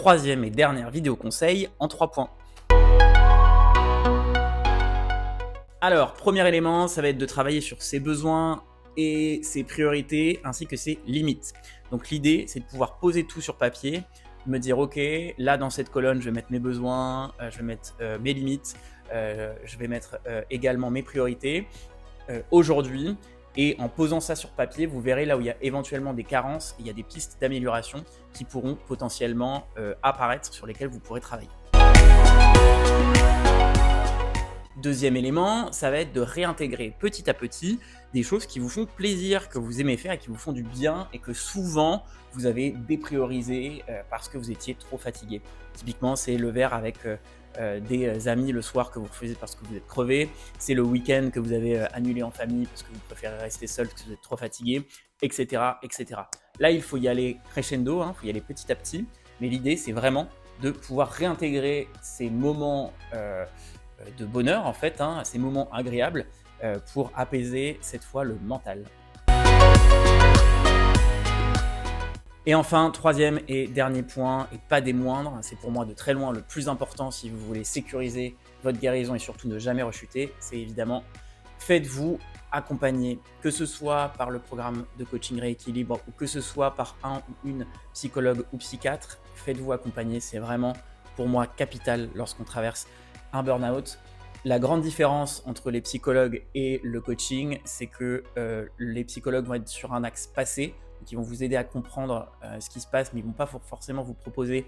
troisième et dernière vidéo conseil en 3 points. Alors, premier élément, ça va être de travailler sur ses besoins et ses priorités ainsi que ses limites. Donc l'idée, c'est de pouvoir poser tout sur papier, me dire ok, là dans cette colonne, je vais mettre mes besoins, je vais mettre mes limites, je vais mettre également mes priorités aujourd'hui. Et en posant ça sur papier, vous verrez là où il y a éventuellement des carences, il y a des pistes d'amélioration qui pourront potentiellement apparaître, sur lesquelles vous pourrez travailler. Deuxième élément, ça va être de réintégrer petit à petit des choses qui vous font plaisir, que vous aimez faire et qui vous font du bien et que souvent vous avez dépriorisé parce que vous étiez trop fatigué. Typiquement, c'est le verre avec des amis le soir que vous refusez parce que vous êtes crevé, c'est le week-end que vous avez annulé en famille parce que vous préférez rester seul parce que vous êtes trop fatigué, etc., etc. Là, il faut y aller crescendo, il faut y aller petit à petit, mais l'idée, c'est vraiment de pouvoir réintégrer ces moments de bonheur en fait, ces moments agréables pour apaiser cette fois le mental. Et enfin, troisième et dernier point, et pas des moindres, c'est pour moi de très loin le plus important si vous voulez sécuriser votre guérison et surtout ne jamais rechuter, c'est évidemment faites-vous accompagner, que ce soit par le programme de coaching rééquilibre ou que ce soit par un ou une psychologue ou psychiatre, faites-vous accompagner, c'est vraiment pour moi capital lorsqu'on traverse un burn-out. La grande différence entre les psychologues et le coaching, c'est que les psychologues vont être sur un axe passé, qui vont vous aider à comprendre ce qui se passe, mais ils ne vont pas forcément vous proposer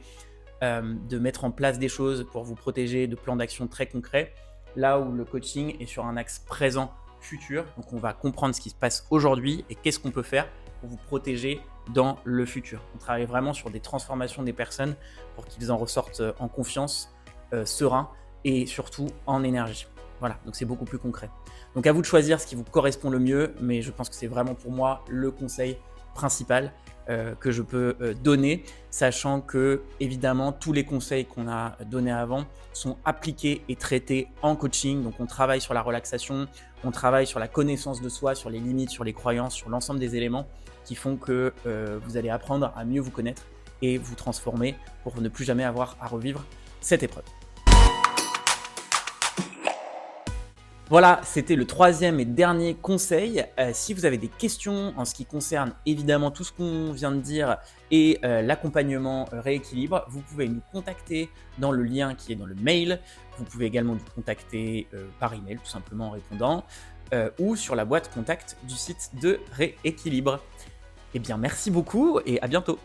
de mettre en place des choses pour vous protéger, de plans d'action très concrets, là où le coaching est sur un axe présent-futur. Donc on va comprendre ce qui se passe aujourd'hui et qu'est-ce qu'on peut faire pour vous protéger dans le futur. On travaille vraiment sur des transformations des personnes pour qu'ils en ressortent en confiance, sereins et surtout en énergie. Voilà, donc c'est beaucoup plus concret. Donc à vous de choisir ce qui vous correspond le mieux, mais je pense que c'est vraiment pour moi le conseil principal que je peux donner, sachant que évidemment tous les conseils qu'on a donnés avant sont appliqués et traités en coaching. Donc on travaille sur la relaxation, on travaille sur la connaissance de soi, sur les limites, sur les croyances, sur l'ensemble des éléments qui font que vous allez apprendre à mieux vous connaître et vous transformer pour ne plus jamais avoir à revivre cette épreuve. Voilà, c'était le troisième et dernier conseil. Si vous avez des questions en ce qui concerne évidemment tout ce qu'on vient de dire et l'accompagnement rééquilibre, vous pouvez nous contacter dans le lien qui est dans le mail. Vous pouvez également nous contacter par email tout simplement en répondant ou sur la boîte contact du site de Rééquilibre. Eh bien, merci beaucoup et à bientôt.